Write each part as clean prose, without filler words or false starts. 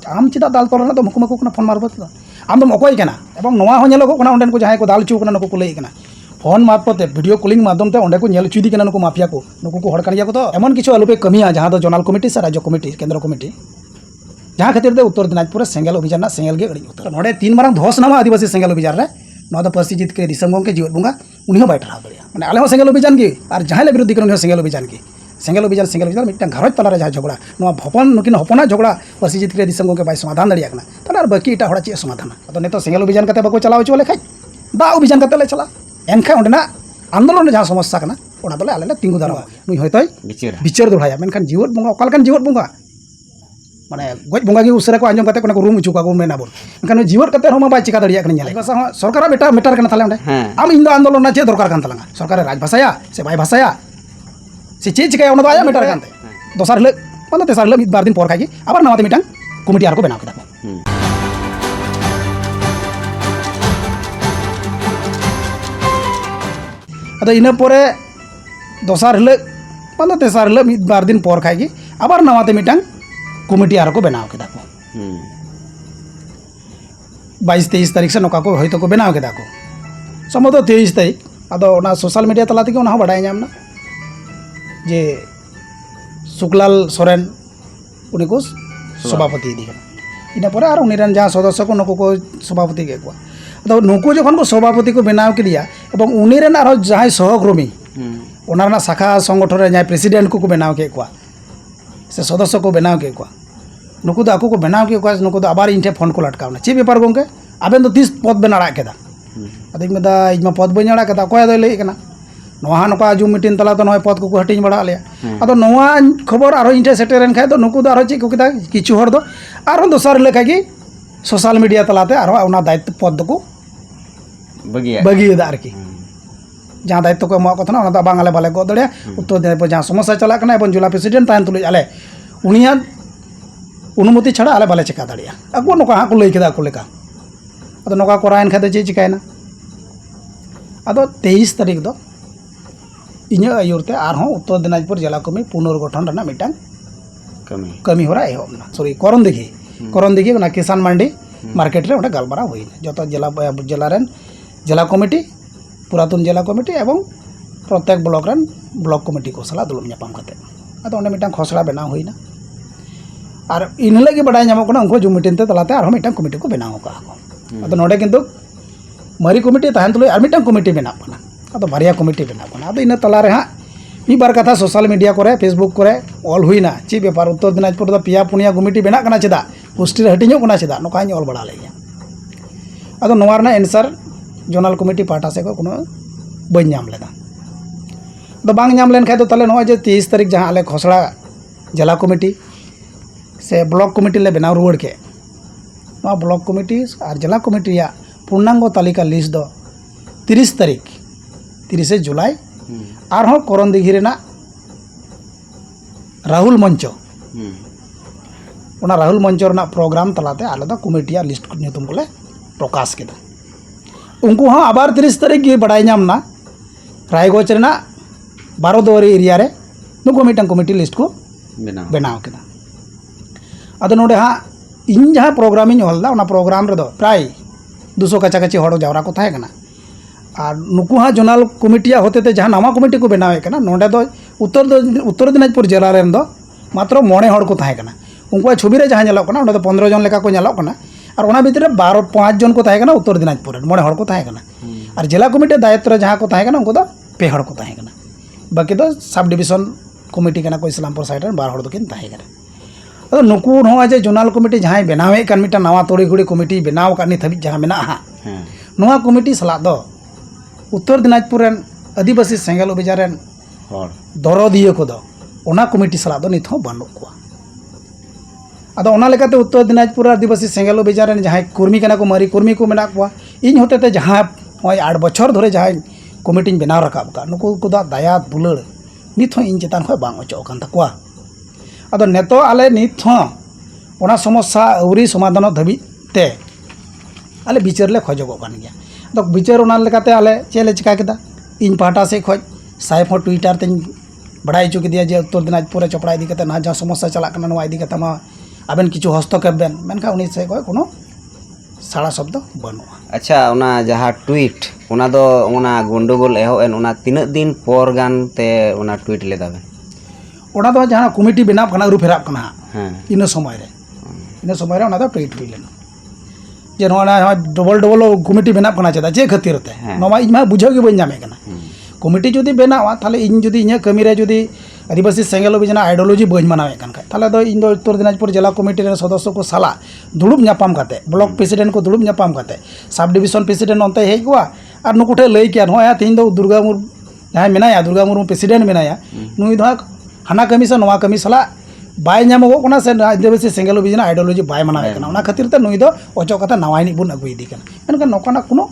आम चेदा दाल तोल तो मुकुमको फोन मार्फत आम दम अकय कना एवं नोआ हो नेलोगो कना ओंडेन को जहां को दाल चू कना नुकु को लई कना फोन मार्फत वीडियो कॉलिंग माध्यम ते ओंडे को नेल चुदी कना नुकु माफिया को नुकु को हड़ कन गया को तो एमन किछु आलुपे कमिया जहां दो जोनाल कमिटी से राज्य कमिटी केंद्र कमिटी जहां खातिर दे उत्तर दिनाजपुर सेंगेल अभियान सेंगेल गे अड़ी उत्तर नोडे 3 मारंग धोस नामा आदिवासी सेंगेल अभियान रे नोदा पर्सी जित के दिसम गंके जीवन बुंगा उनी हो बाइट राव दरिया माने आले हो सेंगेल अभियान गे और जहां ले विरोधी करन सेंगेल अभियान गे सेंगेल अभियान मिट्टन घरज तलारे जहां झगड़ा नोआ भपन नुकिन हपना झगड़ा पर्सी जित के दिसम गंके बाय समाधान दरिया कना तला और बाकी इटा हड़ा चे समाधान अतो नेतो सेंगेल अभियान कते बको चलाव चो लेखाय दा अभियान कते ले चला एनखा ओंडेना आंदोलन जहां समस्या कना ओना दले आले तिंगु दारा नुई होयतय बिचार दोड़ाया मेनखान जीवन बुंगा ओकालकान जीवन बुंगा माने गज बुंगा गे उसरे को आंजम कते को रूम उचुका को मेना बोल एनखान जीवन कते होमा बाय चिका दरिया कनी नेले भाषा सरकार बेटा मेटर कना थाले ओंडे आम इन आंदोलन ना चे दरकार कान तलांगा सरकार राज भाषाया से बाय भाषाया से चे चिका ओना आया मेटर कानते दोसार हले माने तेसार हले मिद बार दिन पर खागी आबार नावाते मिटांग कमिटी आर को बनाव केदा को अदो इना परे दोसार हले माने तेसार हले मिद बार दिन पर खागी आबार नावाते मिटांग कमिटी आर को बनाव केदा को 22-23 तारीख से नोका को होयतो को बनाव केदा को समतो 23 तारीख अदो ओना सोशल मीडिया तला तेगे ओना हो बाडाय नामना जे सुकलाल सोरेन उनी को सभापति दी इन पर और उनी जहाँ सदस्य को नुकु को सभापति के अदो नुकु जखन को सभापति को बनाव के दिया एवं उनी जहाँ सहकर्मी ओना शाखा संगठन जहाँ प्रेसिडेंट को बनाव के से सदस्य को बनाव के नुकु आको को बनाव के नुकु आबार इन फोन को लटकावना चे बेपार गोंके आबेन तीस पद बेन आड़ा केदा अदो मेदा इमा पद बई आड़ा केदा अकय दो लई कना नोहा नोका जूम मीटिंग तला तो नय पद को हटिंग बड़ा ले अदो नोआ खबर आरो इंटे सेटेरन खाय दो नुकु दो आरो चे को केदा किछु हर दो आरो दोसर लेखा की सोशल मीडिया तलाते आरो ओना दायित्व पद को बगी दा आरकी जहाँ दायित्व को एमा को था ओना बांग आले बाले गो दड़िया उत्तर दिनाजपुर जहाँ समस्या चला कना एवं जिला प्रेसिडेंट तान तुलुज आले उनिया अनुमति छाड़ा आले बाले चिका दड़िया अगो नोका हाँ को लई केदा को लेका अदो नोका करायन खाय दो चे चिकायना अदो 23 तारीख दो इन आयुरते उत्तर दिनाजपुर जिला कमी पुनर्गठन मिटांग कमी होरा एहबना सॉरी करन देखी किसान मंडी मार्केट रे गलमारा हुई जो जिला कमिटी पुरातन जिला कमिटी एवं प्रत्येक ब्लॉक कमिटी को सला दुलुम नापाम करते अदो ओंडे मिटांग खसड़ा बनाव हुईना और इन लगे बड़ाई नामों उनको जूम मीटिंग ते तलाते और मिटांग कमिटी को बनाव का अदो नोडे किंतु मरी कमिटी तहन तुलुय और मिटांग कमिटी बनाव कना अदो बारिया कमिटी बनाव कना अदो इन तला रे हां मी बार कथा सोशल मीडिया करे फेसबुक करे ऑल हुईना ची बेपार उत्तर दिनाजपुर दो पिया पुनिया कमिटी बना कना चेदा गोष्ठी हटिñो कना चेदा नोका ऑल बड़ा लेया अदो नोवा रना आंसर जोनल कमिटी पाटा से को कोनो बई नाम लेदा दो बांग नाम लेन खाय दो तले नोवा जे 23 तारीख जहां आले खसड़ा जिला कमिटी से ब्लॉक कमिटी ले बनाव रुवाड़ के नोवा ब्लॉक कमिटी और जिला कमिटी या पूर्णांग तालिका लिस्ट दो 30 तारीख 30 जुलाई और करन दिघी रेना राहुल मंचो ओना राहुल मंचो रेना प्रोग्राम तलाते आले दो कमिटिया लिस्ट को नितुम को ले प्रकाश केदा उनको हाँ आबार 30 तारीख गे बड़ाई नामना रायगंज रेना 12 दुआरी एरिया रे नुको मिटन कमिटी लिस्ट को बनाव केदा अदो नोडे हाँ इन जहाँ प्रोग्राम इन हलदा ओना प्रोग्राम रे दो प्राय 200 कचाकची हड़ जावरा को थाहे कना और नुकु हाँ जोनाल कमिटिया होते ते जहाँ नवा कमिटी को बनावे कना नोडे दो उत्तर दिनाजपुर जिला रेन दो मात्र 9 हड़ को थाहे कना उनको छवि रे जहाँ नेलोग कना ओंडे दो 15 जन लेका को नेलोग कना और ओना भितर 5 जन को थाहे कना उत्तर दिनाजपुर 9 हड़ को थाहे कना और जिला कमिटी दायित्व जहाँ को थाहे कना उनको दो 2 हड़ को थाहे कना बाकी दो सब डिविजन कमिटी कना को इस्लामपुर साइड रे 12 हड़ दो किन थाहे कना अदो नुकु नोआ जे जोनाल कमिटी जहाँ बनावे कान मिटा नवा तोड़ी गुड़ी कमिटी बनाव कानी थबि जहाँ मेना हा नोआ कमिटी सला दो उत्तर दिनाजपुर रेन आदिवासी सेंगेल अभियान रेन दरदिया को दो ओना कमिटी सला दो नित हो बानु को अदो ओना लेकाते उत्तर दिनाजपुर आदिवासी सेंगेल अभियान रेन जहाँ कर्मी कना को मरी कर्मी को मेना को इन होते जहाँ 8 बछर धरे जहाँ कमिटी बनाव रकाब का नुकु को दया दुलड़ नित हो इन चेतान खो बांग अचो कान तकवा अदो नेतो आले नित हो ओना समस्या अवरी समाधान धाबी ते आले विचार ले खोजगो कान गया तो विचार ओना लेकाते आले चेले चिका केदा इन पाटा से खोज साइफ हो ट्विटर ते बड़ाई चुकी दिया जे उत्तर दिनाजपुर चपड़ा इदी कते ना जहाँ समस्या चला कना नवा इदी कते मा आबेन किछु हस्तक्षेप बेन मेनखा उनी से कोनो साड़ा शब्द बनुआ। अच्छा उना जहाँ ट्वीट उना दो उना गंडगोल एहो एन उना तीना दिन पर गान ते उना ट्वीट लेदा बे ओना दो जहाँ कमिटी बनाव कना अरु फेराब कना हाँ इन समय रे ओना दो ट्वीट हुई लेना जे नोना डबल डबल कमिटी बनाव कना चेदा जे खातिर ते नोमा इन मा बुझाव गे बन जामे कना कमिटी जुदी बनावा ताले इन जुदी इन कमी रे जुदी आदिवासी सेंगेल अभियान आइडियोलॉजी बन मनावे कन खाय ताले दो इन दो उत्तर दिनाजपुर जिला कमिटी रे सदस्य को साला दुड़ुब ᱧᱟᱯᱟᱢ काते ब्लॉक प्रेसिडेंट को दुड़ुब ᱧᱟᱯᱟᱢ काते सब डिविजन प्रेसिडेंट ओंते हेज कोआ आर नुकु ठे लई किया नोया तीन दो दुर्गा मुर जहां मेनाया दुर्गा मुर्मू प्रेसिडेंट मेनाया नुई दो हाना कमी से नोवा कमी साला बाय ᱧᱟᱢᱚᱜ ᱠᱟᱱᱟ से आदिवासी सेंगेल अभियान आइडियोलॉजी बाय मनावे कना ओना खातिर ते नुई दो अचो कथा नवाइनी बुन अगुई दी कना मेनका नोकाना कोनो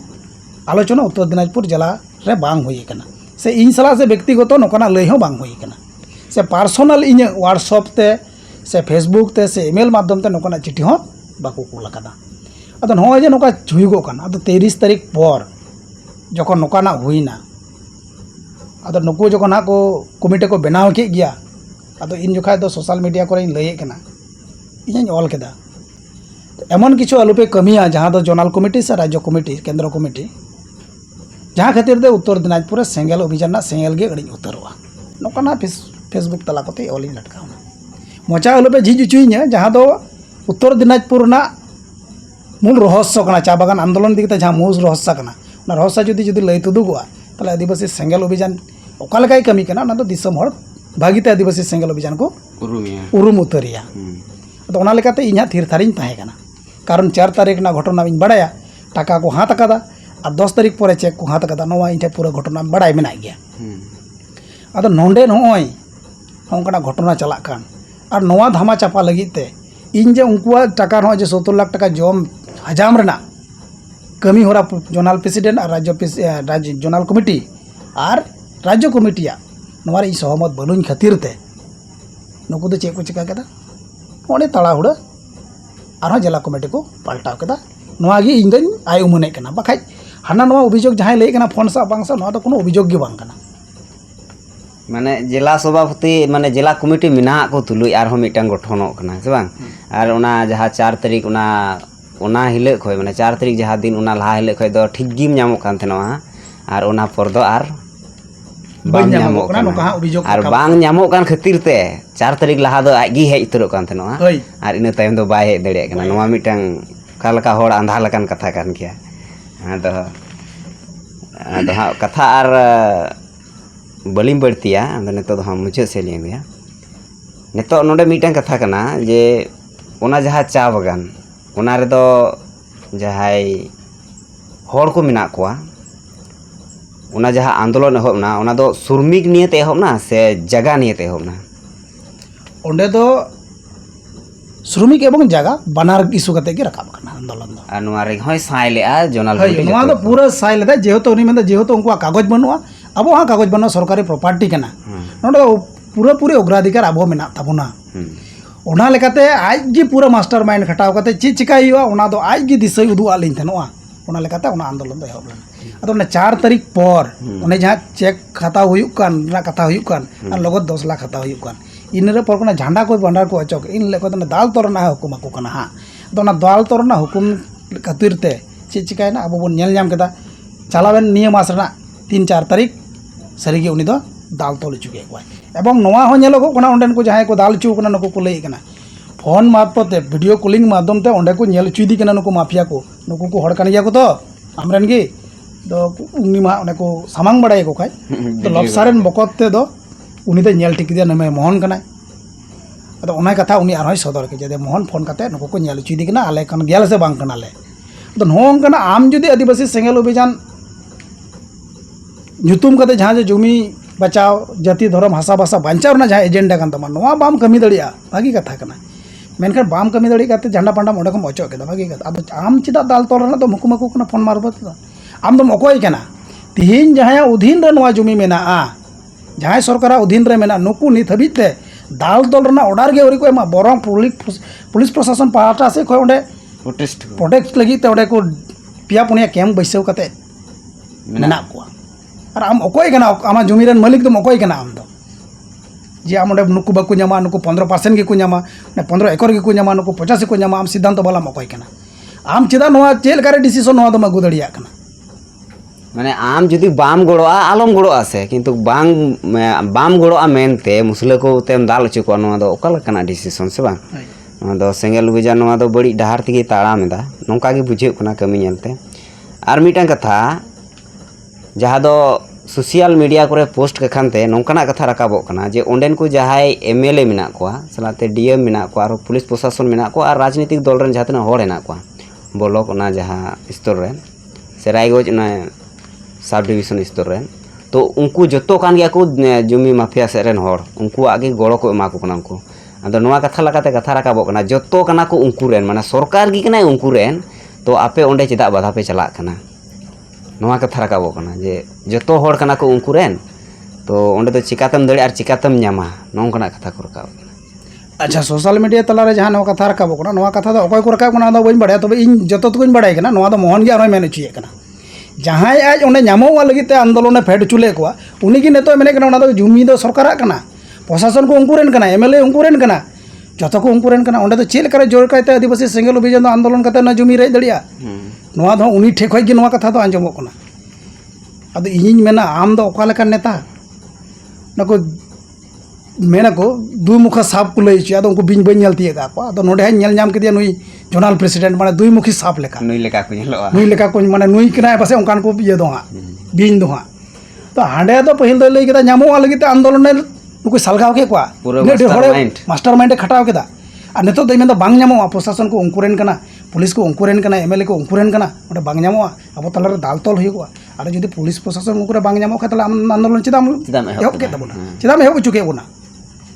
आलोचना उत्तर दिनाजपुर जिला रे बांग हुई कना से इन साला से व्यक्तिगत नोकाना लई हो बांग हुई कना से पर्सनल इन व्हाट्सएप ते से फेसबुक ते से ईमेल माध्यम ते नोकाना चिट्ठी हो बाको कुल कदा अदो नोय जे नोका हुईगो कना अदो 23 तारीख पर जखन नोकाना हुईना अदो नुकु जखन को कमिटी को बनाव के गया अदो इन जोखा दो सोशल मीडिया को लई कना इन ऑल केदा एमन किछु आलुपे कमिया जहां दो जोनल कमिटी से राज्य कमिटी केंद्र कमिटी जहां खातिर दे उत्तर दिनाजपुर सेंगेल अभियान सेंगेल गे गड़ी उतरवा नोकाना फेसबुक तला कते ऑल इन लटकावना मोचा आलुपे झिज उचुइnya जहां दो उत्तर दिनाजपुर ना मूल रहस्य कना चा बागान आंदोलन दिखते जहां मूल रहस्य कना ना रहस्य जुदी लई तुदुगवा ताले आदिवासी सेंगेल अभियान ओका लेकाय कमी कना ना दो दिसम हर भागीते आदिवासी सेंगेल अभियान को उरुम उतरिया तो ओना लेकाते इन्हा थिर थारिन ताहे कना कारण 4 तारीख ना घटना इन बड़ाया टाका को हाथ अकादा और 10 तारीख पर चेक को हाथ अकादा नोवा इनटे पूरा घटना बड़ाय मेना गया अदो नोंडे नोय होंकना घटना चला कान और नोवा धामा चापा लगिते इन जे उनकुआ टाका न जे 70 लाख टाका जम हजाम रेना कमी होरा जोनल प्रेसिडेंट और राज्य जोनल कमिटी और राज्य कमिटिया नोवा इ सहमत बनुन खातिर ते नुकु दो चेक को चिका केदा ओने ताला हुड़ा और जिला कमिटी को पलटाव केदा नोवा गे इन दन आय उमने कना बखाय हाना नोवा अभियोग जहां लई कना फोन सा बांग सा नोवा दो कोनो अभियोग गे बांग कना माने जिला सभापति माने जिला कमिटी मिना को तुलुई आर मिटन गठन कना से बांग आर ओना जहां 4 तारीख ओना हिले खय माने 4 तारीख जहां दिन ओना लहा हिले खय दो ठीक गिम ᱧᱟᱢᱚᱜ ᱠᱟᱱ ᱛᱮᱱᱚᱣᱟ आर ओना पर दो आर बांग ᱧᱟᱢᱚᱜ ᱠᱟᱱᱟ ᱱᱚᱠᱟ अभियोग आर बांग ᱧᱟᱢᱚᱜ ᱠᱟᱱ खातिर ते 4 तारीख लहा दो आगी हेज उतरᱚᱜ ᱠᱟᱱ ᱛᱮᱱᱚᱣᱟ आर ᱤᱱᱟᱹ ᱛᱟᱭᱚᱢ ᱫᱚ बाय हेज ᱫᱟᱲᱮᱭᱟᱜ ᱠᱟᱱᱟ ᱱᱚᱣᱟ मिटन कालका होड़ आंधा लकन कथा कान गया आदो हाँ कथा आर बलिम बढ़तिया नितो हाँ मुझे से लिया गया नितो नोडे मिटन कथा कना जे ओना जहाँ चा बागान ओना रे दो जहाय होड़ को मिना कोआ ओना जहाँ आंदोलन एहबना ओना दो श्रमिक नियते एहबना से जगह नियते एहबना ओंडे दो श्रमिक एवं जगह बनार इशू कते के रकाब कना आंदोलन दो आ नोआ रे होय साइलेआ जोनल नोआ दो पूरा साइलेदा जेहेतु उनी मेंदा जेहेतु उनको कागज बनुआ अब हाँ कागज बनो सरकारी प्रॉपर्टी कना नोडे पूरा पूरी अग्राधिकार अब मेना ताबुना ओना लेकाते आज जी पूरा मास्टर माइंड खटाव कते ची चिकाई हुआ ओना दो आज जी दिसय उदु आलिन थनोआ ओना लेकाते ओना आंदोलन दो एहब लेना अदो ओना 4 तारीख पर ओने जहां चेक खाता हुयुक कान ना कथा हुयुक कान और लगत 10 लाख खाता हुयुक कान इनरे पर कोना झंडा को बंडार को अचोक इन लेको तो दाल तोरना हुकुम को कना हां अदो ओना दाल तोरना हुकुम खातिर ते ची चिकायना अब बोन नेल ᱧᱟᱢ केदा चालावेन निया मास रना 3-4 तारीख सरीगे उनी दो दाल तोल चुके कोय एवं नोआ हो नेलो कोना ओंडेन को जहां को दाल चु कोना नको को लई कना फोन मार्फत वीडियो कॉलिंग माध्यम ते ओंडे को नेल चुदी कना नको माफिया को नको को हड़ कन गया को तो आमरेन गे दो उनी मा ओने को सामांग बडाय को खाय तो लबसारेन बकत ते दो उनी दे नेल टिक दे नमे मोहन कना अदो ओना कथा उनी आरय सदर के जे मोहन फोन काते नको को नेल चुदी कना आले कन गेल से बांग कना ले तो नोंग कना आम जुदी आदिवासी सेंगेल अभियान ᱧᱩᱛᱩᱢ कते जहां जे जमी बचाव जाति धर्म हासा भाषा बांचाव ना जहां एजेंडा कान तमा नोआ बाम कमी दड़िया भागी कथा कना मेनखान बाम कमी दड़ी काते झंडा पांडा मोडे को अचो केदा भागी कथा अब आम चिदा दाल तोर ना तो मुकुमकु कना फोन मारबत आम दम अकोय कना तिहिन जहां अधीन रे नोआ जमी मेना जहां सरकार अधीन रे मेना नुकु नित हबिते दाल तोल रना ऑर्डर गे ओरी को एमा बरम पुलिस प्रशासन पाटा से खय ओंडे प्रोटेक्ट लगी ते ओंडे को पिया पुनिया कैम्प बैसव कते मेना को और आम अकोय कना आमा जमीरन मालिक दम अकोय कना आम दो जे आम ओंडे नुकु बाकु ᱧᱟᱢᱟ नुकु 15% ᱜᱮᱠᱚ ᱧᱟᱢᱟ 15 एकड़ ᱜᱮᱠᱚ ᱧᱟᱢᱟ नुकु 50 को ᱧᱟᱢᱟ आम सिद्धांत बालाम अकय कना आम चेदा नोआ चेल कारे डिसीजन नोआ दम अगु दड़िया कना माने आम जुदी बाम गड़ोआ आलम गड़ोआ से किंतु बाम गड़ोआ मेनते मुसला को तेम दाल हचो को नोआ दो ओका लकना डिसीजन से बांग नोआ दो सेंगेल अभियान नोआ दो बड़ी डहार तेगे ताड़ामेदा नोंका गे बुझेउ कना कमी नेलते आर मिटां कथा जहाँ दो सोशल मीडिया करे पोस्ट के खानते नौकाना कथा रकाबोग कना जे ओंडेन को जहाय एमएलए मेना कोआ सलाते डीएम मेना कोआ और पुलिस प्रशासन मेना कोआ और राजनीतिक दल रन जहां तना होड़ हेना कोआ ब्लॉक ओना जहां स्तर रे से रायगंज ओना सब डिविजन स्तर रे तो उनको जतो कान गया को जमी माफिया से रेन होड़ उनको आगे गड़ो को एमा को कना उनको आदो नोआ कथा लगाते कथा रकाबोग कना जतो कना को उनको रेन माने सरकार गी कना उनको रेन तो आपे ओंडे चेदा बाधा पे चला कना नोआ कथा रकाबोग कना जे जतो होड़ कना को उनको रेन तो ओंडे तो चिकातम दड़े और चिकातम न्यामा नोंकना कथा को रकाब अच्छा सोशल मीडिया तला रे जहां नोआ कथा रकाबोग कना नोआ कथा दो अकय को रकाब कना दो बइन बाड़ाय तबे इन जतो तो बइन बाड़ाय कना नोआ दो मोहन गे आरो मेन उचिए कना जहां आज ओंडे ᱧᱟᱢᱚᱜ ᱞᱟᱹᱜᱤᱫ ᱛᱮ आंदोलन फेड चुले को उनी गी नेतो मेने कना ओना दो जुमी दो सरकारा कना प्रशासन को उनको रेन कना एमएलए उनको रेन कना जतो को उनको रेन कना ओंडे दो चेल करे जोर कायते आदिवासी सेंगेल अभियान दो आंदोलन कते ना जुमी रे दड़िया नोआ दो उनी ठे खय गे नोआ कथा दो आंजमोग कना अब इन मेना आम दो ओका लेका नेता नको मेना को दुई मुखा साप को लई छि आदो उनको बिन बन नेलती का को आदो नोडे नेल नाम केदिया नुई जोनाल प्रेसिडेंट माने दुई मुखी साप लेका नुई लेका को नेलोआ नुई लेका को माने नुई कना पासे उनकान को ये दो हा बिन दो हा तो हांडे दो पहिल दो लई केदा ᱧᱟᱢᱚᱜ लगी ते आंदोलन नुको सलगाव के को पूरा मास्टरमाइंड खटाव केदा और नितो दो मेन बांग ᱧᱟᱢᱚᱜ प्रशासन को उनको रेन कना पुलिस को उनको रेन कना एमएलए को उनको रेन कना ओडे बांग ᱧᱟᱢᱚᱜ अब तलरे दाल तोल हुआ और जो पुलिस प्रशासन उनको बांग ᱧᱟᱢᱚᱜ खातले आंदोलन चेदा एहब के तबना चेदा एहब चुके बोना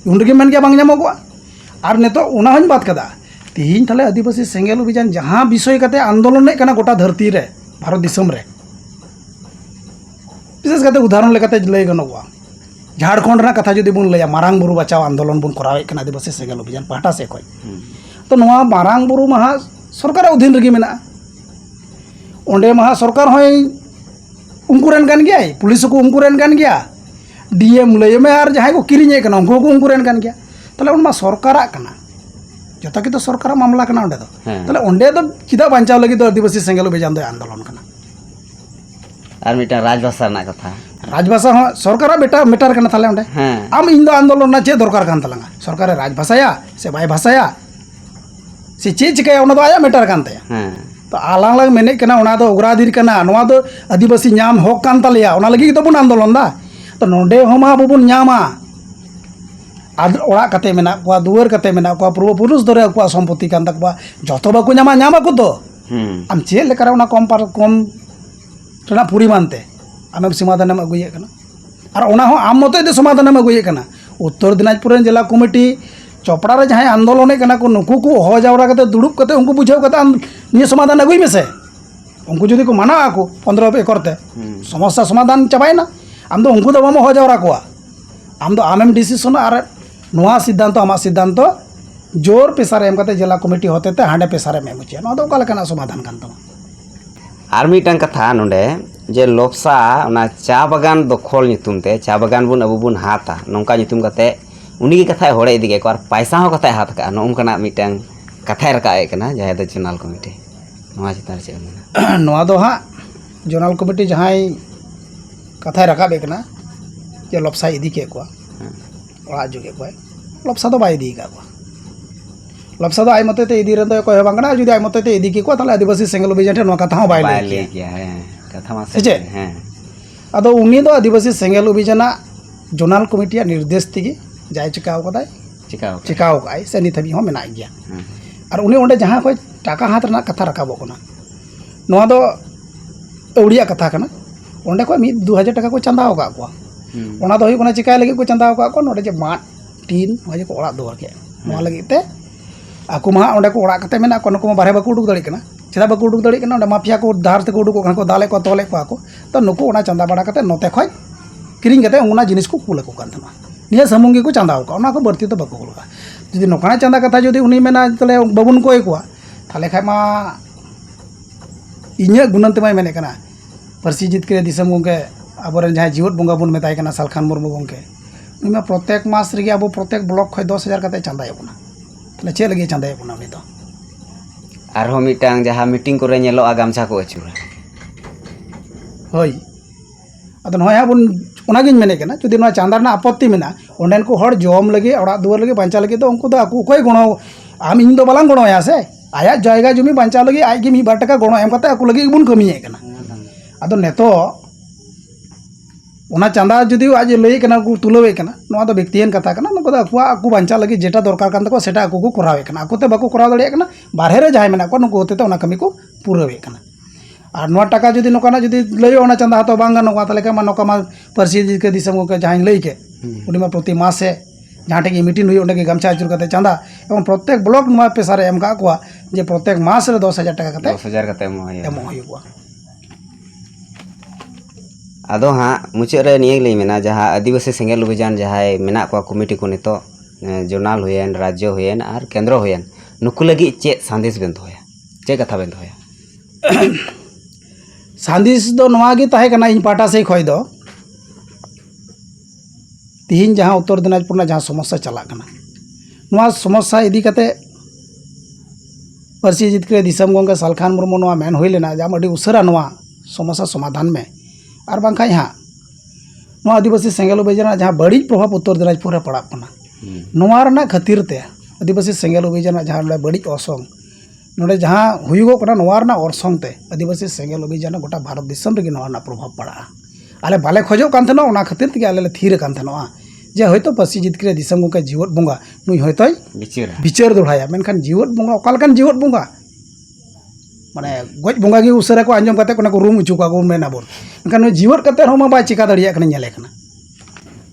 उनगे मन के बांग ᱧᱟᱢᱚᱜ और नितो उना हन बात कदा तीन थाले आदिवासी सेंगेल अभियान जहां विषय कते आंदोलन कना गोटा धरती रे भारत दिसम रे विशेष कते उदाहरण लेकाते लय गनोआ झारखंड रा कथा जदि बुन लया मारांग बुरु बचाव आंदोलन बुन करावे कना आदिवासी सेंगेल अभियान पाटा से खय तो नोआ मारांग बुरु महा सरकार अधीन रगी मेना ओंडे महा सरकार होय उनको रेन कान गया पुलिस को उनको रेन कान गया डीएम लय में और जहां को किरिnye कना उनको को उनको रेन कान गया तले उनमा सरकार कना जता कि तो सरकार मामला कना ओंडे दो तले ओंडे दो चिदा बांचाव लगी तो आदिवासी सेंगेल अभियान दो आंदोलन कना और मिटा राजभाषा ना कथा राजभाषा हो सरकार बेटा मेटर कना थाले ओंडे आम इन दो आंदोलन ना चे दरकार कान तलंगा सरकार राजभाषाया से बाय भाषाया से चे चिकाया ओना दो आया मेटर कान तया तो आलांग लांग मेने कना ओना दो उग्रादिर कना नोआ दो आदिवासी ᱧᱟᱢ हक कान तलिया ओना लगी तो बुन आंदोलन दा तो नोंडे होमा बुबुन ᱧᱟᱢᱟ आद ओड़ा कते मेना को दुवर कते मेना को पूर्व पुरुष दरे को सम्पत्ति कान तकबा जतो बाको ᱧᱟᱢᱟ को तो आम चे लेकर ओना कम रेना परिमाण ते आम समाधान अगुए कना और ओना हो आम मते दे समाधान अगुए कना उत्तर दिनाजपुर जिला कमिटी चोपड़ा रे जहां आंदोलन कना को नुकु को हो जावरा कते दुड़ुब कते उनको बुझाव कते निये समाधान अगुई में से उनको जदि को माना को 15 एकड़ ते समस्या समाधान चाबायना आम दो उनको दो मामा हो जावरा को आम दो आमएम डिसीजन और नोआ सिद्धांत आमा सिद्धांत जोर पेशार एम कते जिला कमिटी होते ते हांडे पेशार में मुचे नोआ दो काले कना समाधान कान तमा और मिटन कथा नोंडे जे लोपसा ओना चा बागान दखल नितुम ते चा बागान बुन अबु बुन हाता नोंका नितुम कते उनी कथा होड़े इदिगे को और पैसा हो कथा हाथ का नोंकना मिटन कथा रकाए कना जाय द जोनाल कमिटी नोआ चितार से नोआ दो हा जोनाल कमिटी जहां कथा रकाबे कना जे लोपसा इदी के को ओड़ा जुगे को लोपसा दो बाय इदी का को लोपसा दो आय मते ते इदी रन दो को बांगना जुदी आय मते ते इदी के को ताले आदिवासी सेंगेल अभियान नो कथा हो बाय ले गया है कथा मा से हैं अदो उनी दो आदिवासी सेंगेल अभियान जोनाल कमिटी निर्देश तिगी जाय चिकाव कदाय चिकाव काय से निथबी हो मेना गया और उनी ओंडे जहां को टाका हाथ रना कथा रकाबो कना नोआ दो औड़िया कथा कना ओंडे को 2000 टाका को चंदा होगा को ओना दो होई कोना चिकाय लगी को चंदा होगा को नोडे जे माट टीन होय को ओड़ा दोर के नोआ लगी ते आकु मा ओंडे को ओड़ा कते मेना को बारे बाको उडुक दड़ी कना चेदा बाको उडुक दड़ी कना ओंडे माफिया को धार ते को उडुक को दाले को तोले को तो नुको ओना चंदा बड़ा कते नोते खय किरिंग कते ओना जिनिस को कुल को कान थना निया समुंगी को चंदा होगा ओना को बर्ती तो बाको कुलगा जदि नोकाना चंदा कथा जदि उनी मेना तले बाबुन को एकुआ थाले खाय मा इन्या गुणनते माय मेने कना परसी जित के दिसम गोंके आबोरेन जहां जीवत बंगा बुन मेताय कना सालखान मुर्मू गोंके ᱩᱱᱤ ᱢᱟ ᱯᱨᱚᱛᱮᱠ ᱢᱟᱥ ᱨᱮᱜᱮ ᱟᱵᱚ ᱯᱨᱚᱛᱮक ᱵᱞᱚᱠ ᱠᱷᱚᱡ 10,000 ᱠᱟᱛᱮ ᱪᱟᱸᱫᱟᱭᱮᱫ ᱵᱚᱱᱟ ᱛᱟᱦᱚᱞᱮ ᱪᱮᱫ ᱞᱟᱹᱜᱤᱫ ᱪᱟᱸᱫᱟᱭᱮᱫ ᱵᱚᱱᱟ ᱩᱱᱤ ᱫᱚ ᱟᱨᱦᱚᱸ ᱢᱤᱫᱴᱟᱝ ᱡᱟᱦᱟᱸ ᱢᱤᱴᱤᱝ ᱠᱚᱨᱮ ᱧᱮᱞᱚᱜᱼᱟ ᱜᱟᱢᱪᱷᱟ ᱠᱚ ᱟᱹᱪᱩᱨᱟ ᱦᱳᱭ ᱟᱫᱚ ᱱᱚᱜᱼᱚᱭ ᱦᱟᱸᱜ ᱵᱚᱱ ᱚᱱᱟᱜᱤᱧ ᱢᱮᱱᱮᱫ ᱠᱟᱱᱟ ᱡᱩᱫᱤ ᱱᱚᱣᱟ ᱪᱟᱸᱫᱟ ᱨᱮᱱᱟᱜ ᱟᱯᱚᱛᱛᱤ ᱢᱮᱱᱟᱜᱼᱟ ᱚᱸᱰᱮᱱ ᱠᱚ ᱦᱚᱲ ᱡᱚᱢ ᱞᱟᱹᱜᱤᱫ ᱚᱲᱟᱜ ᱫᱩᱣᱟᱹᱨ ᱞᱟᱹᱜᱤᱫ ᱵᱟᱧᱪᱟᱣ ᱞᱟᱹᱜᱤᱫ ᱫᱚ ᱩᱱᱠᱩ ᱫᱚ ᱟᱠᱚ ᱚᱠᱚᱭ ᱜᱚᱲᱚ ᱟᱢ ᱤᱧ ᱫᱚ ᱵᱟᱞᱟᱝ ᱜᱚᱲᱚᱭᱟ ᱥᱮ ᱟᱭᱟᱜ ᱡᱟᱭᱜᱟ ᱡᱩᱢᱤ ᱵᱟᱧᱪᱟᱣ ᱞᱟᱹᱜᱤᱫ ᱟᱡ ᱜᱮ 1-2 ᱴᱟᱠᱟ ᱜᱚᱲᱚ ᱮᱢ ᱠᱟᱛᱮ ᱟᱠᱚ ᱞᱟᱹᱜᱤᱫ ᱵᱚᱱ ᱠᱟᱹᱢᱤᱭᱮᱫ ᱠᱟᱱᱟ ᱟᱫᱚ ᱱᱤᱛᱚᱜ ᱚᱱᱟ ᱪᱟᱸᱫᱟ ᱡᱩᱫᱤ ᱟᱡ ᱞᱟᱹᱭᱮᱫ ᱠᱟᱱᱟ ᱠᱚ ᱛᱩᱞᱟᱹᱣᱮᱫ ᱠᱟᱱᱟ ᱱᱚᱣᱟ ᱫᱚ ᱵᱮᱠᱛᱤᱭᱟᱱ ᱠᱟᱛᱷᱟ ᱠᱟᱱᱟ ᱱᱩᱠᱩ ᱫᱚ ᱟᱠᱚᱣᱟᱜ ᱟᱠᱚ ᱵᱟᱧᱪᱟᱣ ᱞᱟᱹᱜᱤᱫ ᱡᱮᱴᱟ ᱫᱚᱨᱠᱟর ᱠᱟᱱ ᱛᱟᱠᱚᱣᱟ ᱥᱮᱴᱟ ᱟᱠᱚ ᱠᱚ ᱠᱚᱨᱟᱣᱮᱫ ᱠᱟᱱᱟ ᱟᱠᱚᱛᱮ ᱵᱟᱠᱚ ᱠᱚᱨᱟᱣ ᱫᱟᱲᱮᱭᱟᱜ ᱠᱟᱱᱟ ᱵᱟᱨᱦᱮ ᱨᱮ ᱡᱟᱦᱟᱸᱭ ᱢᱮᱱᱟᱜ ᱠᱚᱣᱟ ᱱᱩᱠᱩ ᱦᱚᱛᱮᱛᱮ ᱚᱱᱟ ᱠᱟᱹᱢᱤ ᱠᱚ ᱯᱩᱨᱟᱹᱣᱮᱫ ᱠᱟᱱᱟ ᱟᱨ ᱱᱚᱣᱟ ᱴᱟᱠᱟ ᱡᱩᱫᱤ ᱱᱚᱝᱠᱟᱱᱟᱜ ᱡᱩᱫि ᱞᱟᱹᱭᱚᱜᱼᱟ ᱚᱱᱟ ᱪᱟᱸᱫᱟ ᱦᱟᱛᱟᱣ ᱵᱟᱝ ᱜᱟᱱᱚᱜᱼᱟ ᱛᱟᱦᱚᱞᱮ ᱠᱷᱟᱱ ᱢᱟ ᱱᱚᱝᱠᱟ ᱢᱟ ᱯᱟᱹᱨᱥᱤ ᱡᱤᱛᱠᱟᱹᱨ ᱫᱤᱥᱚᱢ ᱜᱚᱢᱠᱮ ᱡᱟᱦᱟᱸᱧ ᱞᱟᱹᱭ ᱠᱮᱫ उन्हीं में प्रति मासे जहाँ टे मीटिंग हुई उन्हें गमछा आचुर करते चांदा एवं प्रत्येक ब्लॉक में पेशारे एम का जे प्रत्येक मास रे 10,000 टाका करते 10,000 करते एमो हुआ आदो हाँ मुचाद रे निये लई मेना जहाँ आदिवासी सेंगेल अभियान जहाँ मेना को कमिटी को नितो जोनाल हुयन राज्य हुयन और केंद्र हुयन नुकु लगी चे संदेश बेन दोया चे कथा बेन दोया संदेश दो नवा गे ताहे कना इन पाटा से खोय दो तीन जहाँ उत्तर दिनाजपुर जहाँ समस्या चलना समस्या इदी कते पार्सी जितके दिसम गंगे सालखान मुर्मू नवा मेन हुई लेना जाम अडी उसरा नवा समस्या समाधान में और बांखा यहाँ नवा आदिवासी सेंगेल अभियान जहाँ बड़ी प्रभाव उत्तर दिनाजपुर रे पड़ा कना नवा रना खातिर ते आदिवासी सेंगेल अभियान जहाँ बड़ी असंग नोडे जहाँ हुयुगो कना नवा रना अरसंग ते आदिवासी सेंगेल अभियान गोटा भारत दिसम रे नवा रना प्रभाव पड़ा आले बाले खोजो कान थनो ओना खातिर ते आले थीर कान थनो जे हयतो पार्सी जितके दिसम गंगे जीवत बंगा नुई हयतो बिचार दोहाया मेनखान जीवत बंगा ओकालकान जीवत बंगा माने गज बंगा गे उसरा को आंजम काते कोना को रूम उचु का को मेना बोल मेनखान नुई जीवत काते हमा बा चिका दड़िया कना नेले कना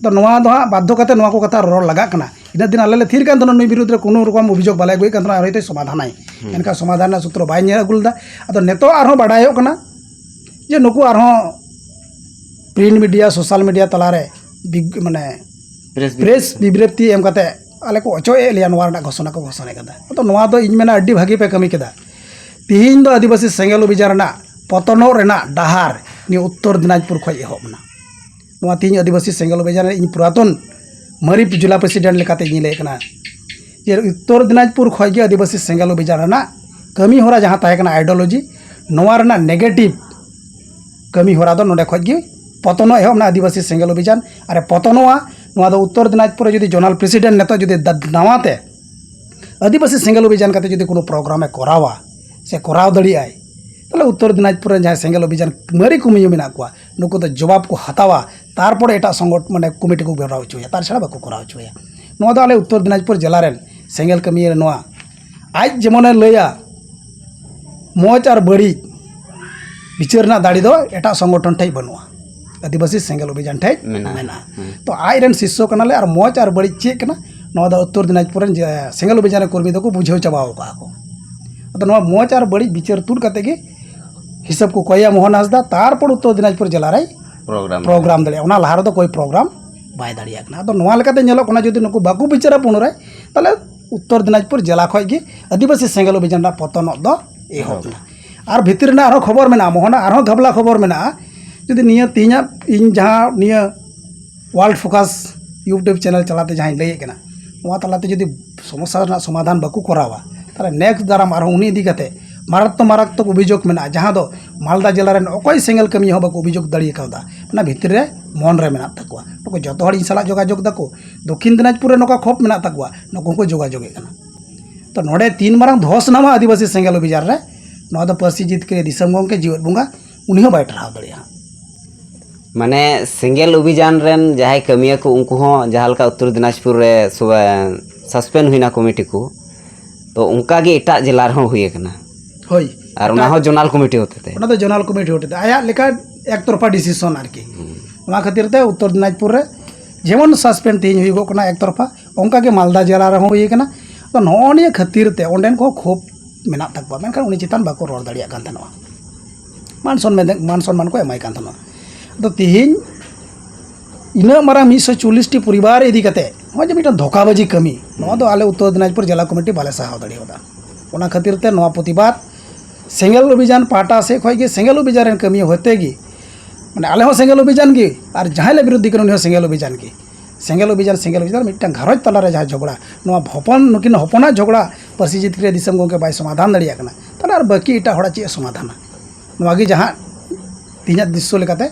तो नवा दो बाध्य काते नवा को कथा रोड लगा कना इना दिन आले थीर कान थनो नुई विरुद्ध रे कोनो रकम अभियोग बाले गई कान थनो हयतो समाधान आय मेनखान समाधान सूत्र बाय नेला गुलदा अदो नेतो आरो बाडायो कना जे नुकु आरो प्रिंट मीडिया सोशल मीडिया तलारे माने प्रेस विज्ञप्ति एम काते आले को अचोए लिया नवा घोषणा को घोषणा कदा तो नवा दो इन मेना अड्डी भागी पे कमी केदा तीन दो आदिवासी सेंगेल अभियान पतनो रेना डहार नि उत्तर दिनाजपुर खय एहबना नवा तीन आदिवासी सेंगेल अभियान इन पुरातन मरी जिला प्रेसिडेंट लेकाते इन लay कना जे उत्तर दिनाजपुर खय गे आदिवासी सेंगेल अभियान कमी होरा जहां ताहे कना आइडियोलॉजी नवा रेना नेगेटिव कमी होरा दो नोडे खय गे पतनो एहबना आदिवासी सेंगेल अभियान अरे पतनोआ नवा दो उत्तर दिनाजपुर जुदी जोनाल प्रेसिडेंट नेता जुदी नवाते आदिवासी सेंगेल अभियान काते जुदी कोनो प्रोग्राम करावा से कराव दड़ियाय ताले उत्तर दिनाजपुर जहाँ सेंगेल अभियान मरी कुमियो मेना को नुको तो जवाब को हतावा तारपर एटा संगठ माने कमिटी को बेराव होचोया तार छाड़ा बाको कराव होचोया नवा दो आले उत्तर दिनाजपुर जिला रेन सेंगेल कमिया नवा आज जेमने लया मोज और बड़ी विचारना दाड़ी दो एटा संगठन ठै बनुआ आदिवासी सेंगेल अभियान ठै मेना तो आय रेन शिष्य कनाले और मोज और बड़ी चे कना नवा दो उत्तर दिनाजपुर सेंगेल अभियान कर्मी दो को बुझाव चाबाव का को तो नवा मोज और बड़ी विचार तुर कते गे हिसाब को कोया मोहन हासदा तारपर उत्तर दिनाजपुर जिला रे प्रोग्राम दड़िया ओना लहार दो कोई प्रोग्राम बाय दड़िया कना तो नवा लेकाते नेलो कना जदि नुकु बाकु विचारा पुनराय ताले उत्तर दिनाजपुर जिला खय गे आदिवासी सेंगेल अभियान पतन दो एहबना और भितर ना आरो खबर मेना मोहना आरो घबला खबर मेना जुदी निया तीना इन जहाँ निया वर्ल्ड फोकस यूट्यूब चैनल चलाते जहाँ लय कना नवा तलाते जुदी समस्या समाधान बाकु करावा ताले नेक्स्ट दाराम आरो उनी इदी कते मारात्मक अभियोग मेना जहाँ दो मालदा जिला रेन अकोय सेंगेल कमी हो बाको अभियोग दड़ी कावदा ना भितर रे मन रे मेना तकवा नुको जतो हड़ इन साला जोगाजोग दाको दक्षिण दिनाजपुर रे नोका खोप मेना तकवा नुको को जोगाजोगे कना तो नोडे तीन मारंग धोस नामा आदिवासी सेंगेल अभियान रे नवा दो पार्सी जितके दिसम गंगे जीवत बुंगा उनी हो बाय टराव दड़िया माने सेंगेल अभियान रेन जहाँ कमिया को उनको हो जहाँ लका उत्तर दिनाजपुर रे सस्पेंड हुईना कमिटी को तो उनका गे एटा जिला रे हुई कना होय और उना हो जोनाल कमिटी होते थे उना तो जोनाल कमिटी होते थे आया लेका एक तरफा डिसीजन आरकी उना खातिर ते उत्तर दिनाजपुर रे जेमन सस्पेंड तीन हुईगो कना एक तरफा उनका के मालदा जिला रे हुई कना तो नोनिया खातिर ते ओंडेन को खूब मेना तकवा मेनखान उनी चितान बाको रोड दड़िया कान थनवा मान सम्मान को एमाय कान थनवा तो तिहिन इना मारा 140 टी परिवार इदी कते हो जे मिटा धोखाबाजी कमी नवा दो आले उत्तर दिनाजपुर जिला कमिटी बाले साहाव दड़ियोदा ओना खातिर ते नवा प्रतिबाद सेंगेल अभियान पाटा से खय गे सेंगेल अभियान कमी होते गे माने आले हो सेंगेल अभियान गे और जहाँ ले विरोधी करो सेंगेल अभियान गे सेंगेल अभियान मिट्टां घारोज तलारे जहाँ झगड़ा नोआ नुकिन हपना झगड़ा पार्सी जितके दिसम गोंके बाय समाधान दाड़ियाग कना ताहले आर बाकी एटा हड़ा चे समाधाना नोआ गे जहाँ तीना दृश्य लेकाते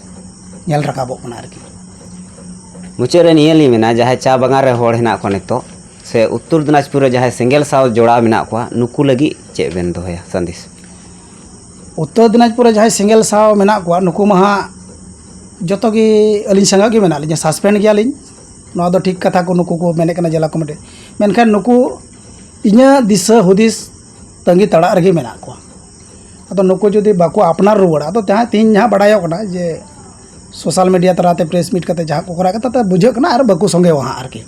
नेल राकाबोग कना आरकी मुचाद रे निये मेना जहाँ चा बागान रे हड़ हेना को नितो से उत्तर दिनाजपुर जहाँ सेंगेल साव जोड़ा मेना को नुकु लगी चे बेन दोहया संदेश उत्तर दिनाजपुर जहाँ सेंगेल साव मेना को नुकु महा जतो गे अलिन संगा गे मेना लिन सस्पेंड गयालिन नोआ दो ठीक कथा को नुकु को मेने कना जिला कमिटी मेनखान नुकु इन्या दिशा हुदिस तंगी तड़ा रगे मेना को अदो नुकु जुदी बाको अपनार रुवाड़ा अदो जहाँ तीन जहाँ बड़ायो कना जे सोशल मीडिया तराते प्रेस मीट करते जहाँ को करा करते बुझे कना और बाको संगे वहाँ R K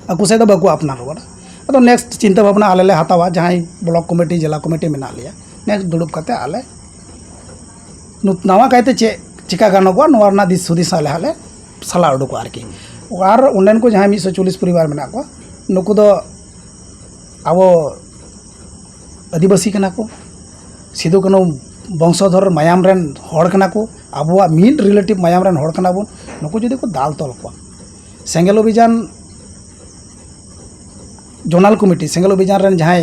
aku saya baku apnar ruwada atau next cinta bhabna alele hatawa jahai block committee jila committee mena liya next dudup kate ale nawa kaite chika gano ko noar na dis sudis ale hale sala udu ko arki ar unden ko jahai 140 poribar mena ko nuku do abo adibasi kana ko sidu kano বংশধর মায়াম rain হড় কানা কো আবুয়া mid relative মায়াম rain হড় কানা বন নুকু যদি को दाल तल को सेंगेल अभियान zonal committee Sengel अभियान रेन जहाँ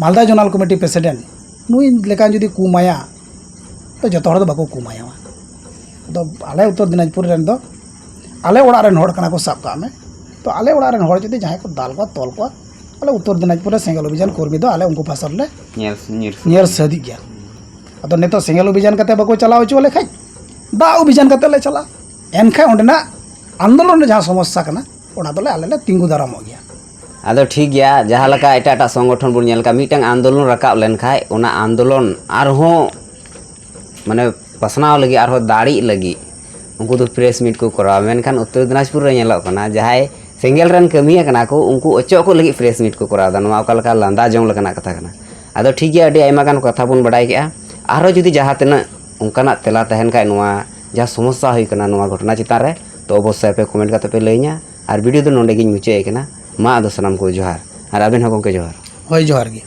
मालदा जोनाल कमिटी प्रेसिडेंट नुई लेकान जुदी कुमाया तो जतो हड़ दो बाको कुमाया तो आले उत्तर दिनाजपुर रेन दो आले ओड़ा रेन हड़ कना को साब का में तो आले ओड़ा रेन हड़ जुदी जहाँ को दाल को तल को आले उत्तर दिनाजपुर सेंगेल अभियान कर्मी दो आले उनको फासल ले नियर सदी गया अतो नेतो सेंगेल अभियान कते बाको चलाव हचो लेखाय दा अभियान कते ले चला एनखा ओंडेना आंदोलन जहाँ समस्या कना ओना दोले आले ले तिंगु दारामो गया आदो ठीक गया जहाँ लका एटा संगठन बन नेल का मिटंग आंदोलन रकाब लेन खाय ओना आंदोलन आरहों माने पसनाव लगी आरहों दाड़ी लगी उनको तो प्रेस मीट को करा मेनखान उत्तर दिनाजपुर रे नेलो कना जहाँ सेंगेल रन कमिया कना को उनको अचो को लगी प्रेस मीट को करा नोआ ओका लका लांदा जोंग लकना कथा कना आदो ठीक गया अडी आयमा गान कथा बन बडाय केआ आरो जुदी जहाँ तना उनकाना तेला तहन खाय नोआ जहाँ समस्या हुई कना नोआ घटना चितान रे तो अवश्य पे कमेंट करते पे लइना और वीडियो तो नोंडे गिन मुचे कना मा आदो सनाम को जोहार और आबेन हो गंके जोहार होय जोहार गे।